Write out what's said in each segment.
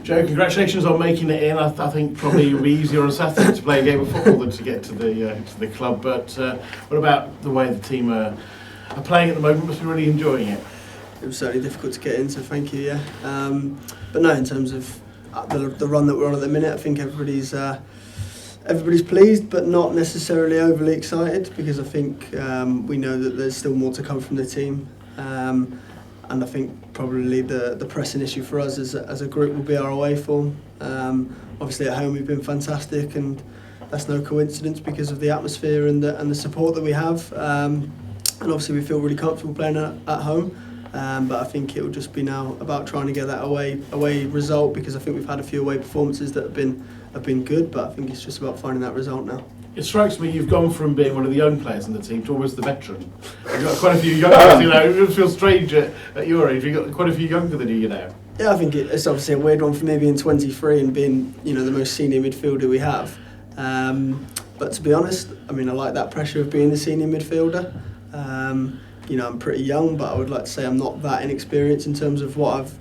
Joe, congratulations on making it in. I think probably it will be easier on Saturday to play a game of football than to get to the club. But what about the way the team are playing at the moment? Must be really enjoying it. It was certainly difficult to get in, so thank you. Yeah, but no, in terms of the run that we're on at the minute, I think everybody's pleased, but not necessarily overly excited, because I think we know that there's still more to come from the team. And I think probably the pressing issue for us as a group will be our away form. Obviously at home we've been fantastic, and that's no coincidence because of the atmosphere and the support that we have. And obviously we feel really comfortable playing at home. But I think it will just be now about trying to get that away result, because I think we've had a few away performances that have been good, but I think it's just about finding that result now. It strikes me you've gone from being one of the young players in the team to almost the veteran. You've got quite a few young players, it feels strange at your age. You've got quite a few younger than you now. Yeah, I think it's obviously a weird one for me being 23 and being the most senior midfielder we have. But to be honest, I mean, I like that pressure of being the senior midfielder. I'm pretty young, but I would like to say I'm not that inexperienced in terms of what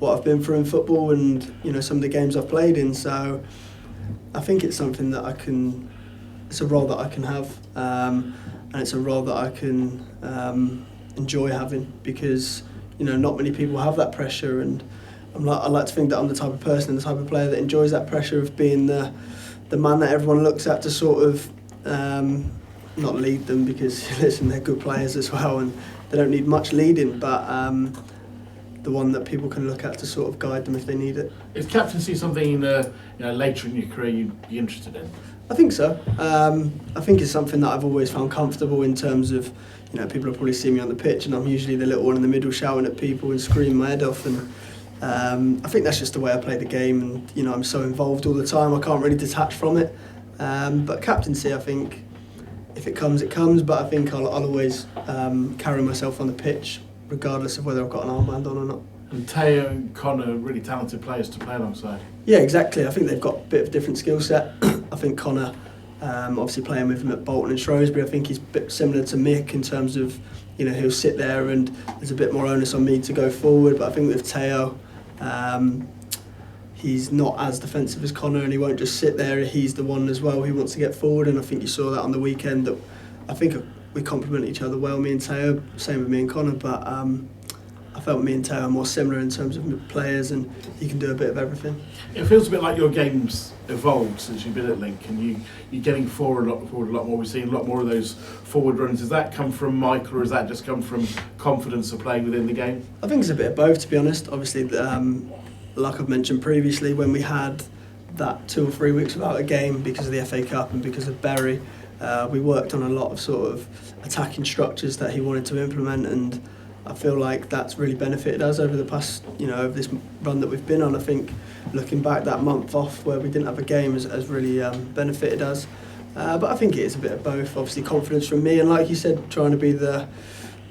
I've been through in football and some of the games I've played in. So I think it's something that it's a role that I can have, and it's a role that I can enjoy having, because not many people have that pressure, and I like to think that I'm the type of person and the type of player that enjoys that pressure of being the man that everyone looks at to sort of not lead them, because listen, they're good players as well and they don't need much leading, but the one that people can look at to sort of guide them if they need it. Is captaincy something later in your career you'd be interested in? I think so. I think it's something that I've always found comfortable in terms of, people will probably see me on the pitch and I'm usually the little one in the middle shouting at people and screaming my head off, and I think that's just the way I play the game, and I'm so involved all the time, I can't really detach from it. But captaincy, I think, if it comes, it comes, but I think I'll always carry myself on the pitch, regardless of whether I've got an armband on or not. And Teo and Connor are really talented players to play alongside. Yeah, exactly. I think they've got a bit of a different skill set. I think Connor, obviously playing with him at Bolton and Shrewsbury, I think he's a bit similar to Mick in terms of, he'll sit there and there's a bit more onus on me to go forward. But I think with Teo, he's not as defensive as Connor, and he won't just sit there. He's the one as well who wants to get forward, and I think you saw that on the weekend. That I think we complement each other well, me and Teo. Same with me and Connor, but I felt me and Teo are more similar in terms of players, and he can do a bit of everything. It feels a bit like your game's evolved since you've been at Link, and you're getting forward a lot more. We've seen a lot more of those forward runs. Does that come from Michael, or does that just come from confidence of playing within the game? I think it's a bit of both, to be honest. Obviously, like I've mentioned previously, when we had that 2 or 3 weeks without a game because of the FA Cup and because of Bury, we worked on a lot of sort of attacking structures that he wanted to implement, and I feel like that's really benefited us over the past, over this run that we've been on. I think looking back, that month off where we didn't have a game has really benefited us. But I think it is a bit of both. Obviously, confidence from me, and like you said, trying to be the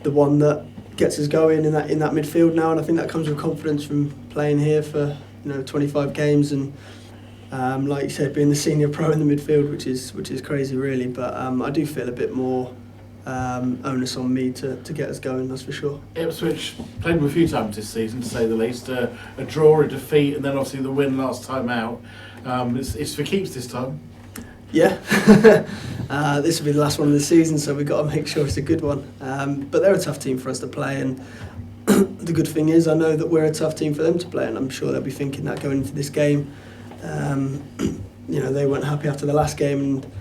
one that gets us going in that midfield now. And I think that comes with confidence from playing here for 25 games, and like you said, being the senior pro in the midfield, which is crazy, really. But I do feel a bit more onus on me to get us going, that's for sure. Ipswich played them a few times this season, to say the least. A draw, a defeat, and then obviously the win last time out. It's for keeps this time. Yeah, this will be the last one of the season, so we've got to make sure it's a good one. But they're a tough team for us to play, and the good thing is I know that we're a tough team for them to play, and I'm sure they'll be thinking that going into this game. They weren't happy after the last game, and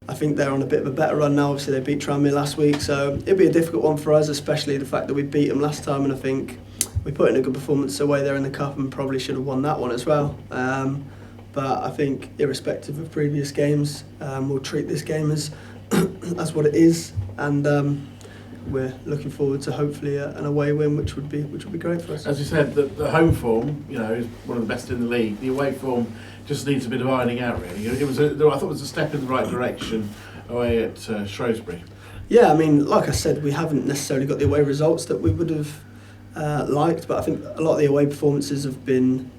I think they're on a bit of a better run now. Obviously, they beat Tranmere last week, so it'll be a difficult one for us, especially the fact that we beat them last time, and I think we put in a good performance away there in the Cup and probably should have won that one as well. But I think, irrespective of previous games, we'll treat this game as what it is, and we're looking forward to hopefully an away win, which would be great for us. As you said, the home form, is one of the best in the league. The away form just needs a bit of ironing out, really. I thought it was a step in the right direction away at Shrewsbury. Yeah, I mean, like I said, we haven't necessarily got the away results that we would have liked, but I think a lot of the away performances have been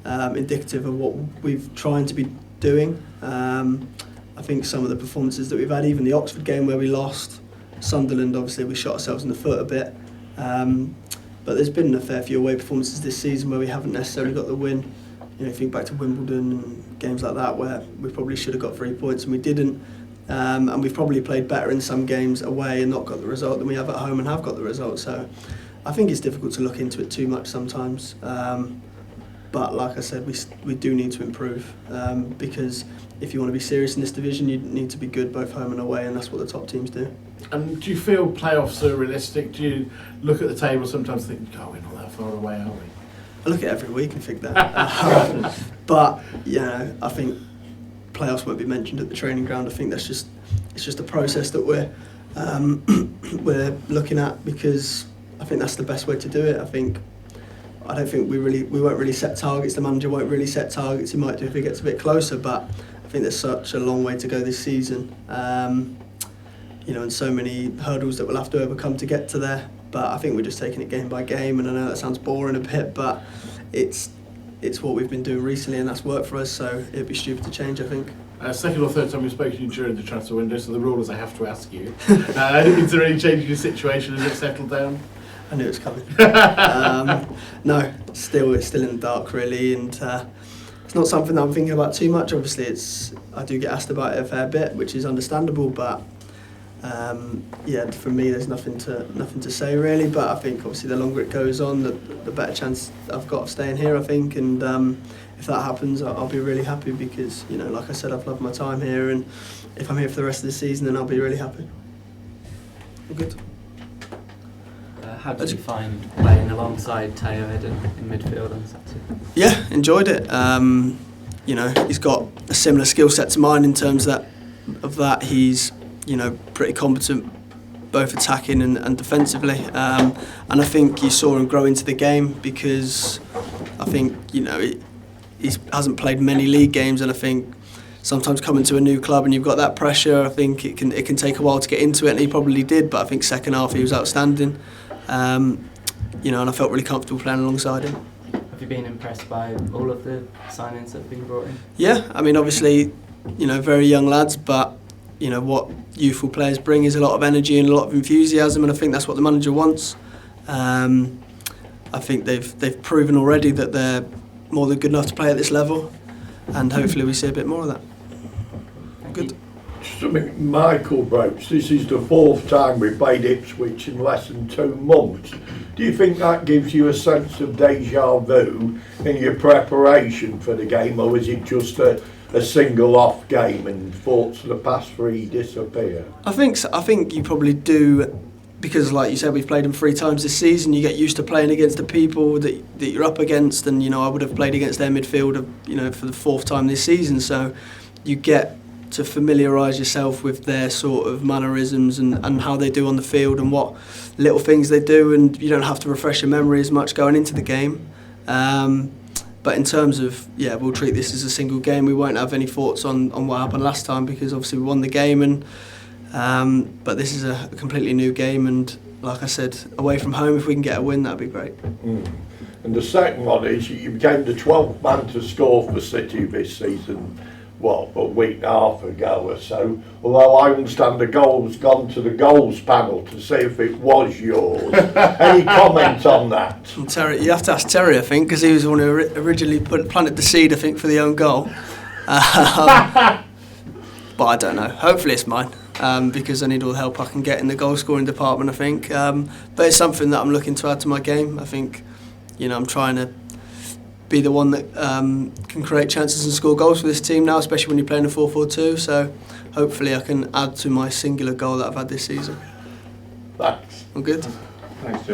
indicative of what we've trying to be doing. I think some of the performances that we've had, even the Oxford game where we lost, Sunderland, obviously we shot ourselves in the foot a bit, but there's been a fair few away performances this season where we haven't necessarily got the win. think back to Wimbledon and games like that where we probably should have got 3 points and we didn't. And we've probably played better in some games away and not got the result than we have at home and have got the result. So I think it's difficult to look into it too much sometimes. But like I said, we do need to improve because if you want to be serious in this division, you need to be good both home and away, and that's what the top teams do. And do you feel playoffs are realistic? Do you look at the table sometimes and think, oh, we're not that far away, are we? I look at it every week and think that. But I think playoffs won't be mentioned at the training ground. I think it's just a process that we're looking at, because I think that's the best way to do it. I don't think we won't really set targets. The manager won't really set targets. He might do if he gets a bit closer, but I think there's such a long way to go this season. And so many hurdles that we'll have to overcome to get to there. But I think we're just taking it game by game, and I know that sounds boring a bit, but it's what we've been doing recently, and that's worked for us, so it'd be stupid to change, I think. Second or third time we've spoken to you during the transfer window, so the rule is I have to ask you. Is there any change in your situation? Has it settled down? I knew it was coming. No, it's still in the dark really, and it's not something that I'm thinking about too much. Obviously, I do get asked about it a fair bit, which is understandable, but for me, there's nothing to say really. But I think obviously the longer it goes on, the better chance I've got of staying here, I think. And if that happens, I'll be really happy because, like I said, I've loved my time here, and if I'm here for the rest of the season, then I'll be really happy. All good. How did you find playing alongside Teo in midfield on Saturday? Yeah, enjoyed it. He's got a similar skill set to mine in terms of that. He's pretty competent, both attacking and defensively. And I think you saw him grow into the game because I think he hasn't played many league games, and I think sometimes coming to a new club and you've got that pressure, I think it can take a while to get into it, and he probably did. But I think second half he was outstanding. And I felt really comfortable playing alongside him. Have you been impressed by all of the signings that have been brought in? Yeah, I mean, obviously, very young lads, but what youthful players bring is a lot of energy and a lot of enthusiasm, and I think that's what the manager wants. I think they've proven already that they're more than good enough to play at this level, and hopefully we see a bit more of that. Good. Something Michael broached, this is the fourth time we played Ipswich in less than 2 months. Do you think that gives you a sense of deja vu in your preparation for the game, or is it just a single off game and thoughts of the past 3 disappear? I think you probably do, because like you said, we've played them 3 times this season. You get used to playing against the people that you're up against, and I would have played against their midfielder for the 4th time this season, so you get to familiarise yourself with their sort of mannerisms and how they do on the field and what little things they do, and you don't have to refresh your memory as much going into the game. But in terms of, we'll treat this as a single game. We won't have any thoughts on what happened last time because obviously we won the game, and but this is a completely new game, and like I said, away from home, if we can get a win, that'd be great. And the second one is you became the 12th man to score for City this season. A week and a half ago or so, although I understand the goal's gone to the goals panel to see if it was yours. Any comment on that? Terry, you have to ask Terry, I think, because he was the one who originally planted the seed, I think, for the own goal. But I don't know. Hopefully it's mine, because I need all the help I can get in the goal scoring department, I think. But it's something that I'm looking to add to my game. I think, I'm trying to be the one that can create chances and score goals for this team now, especially when you're playing a 4-4-2. So hopefully I can add to my singular goal that I've had this season. Thanks. All good. Thanks, Joe.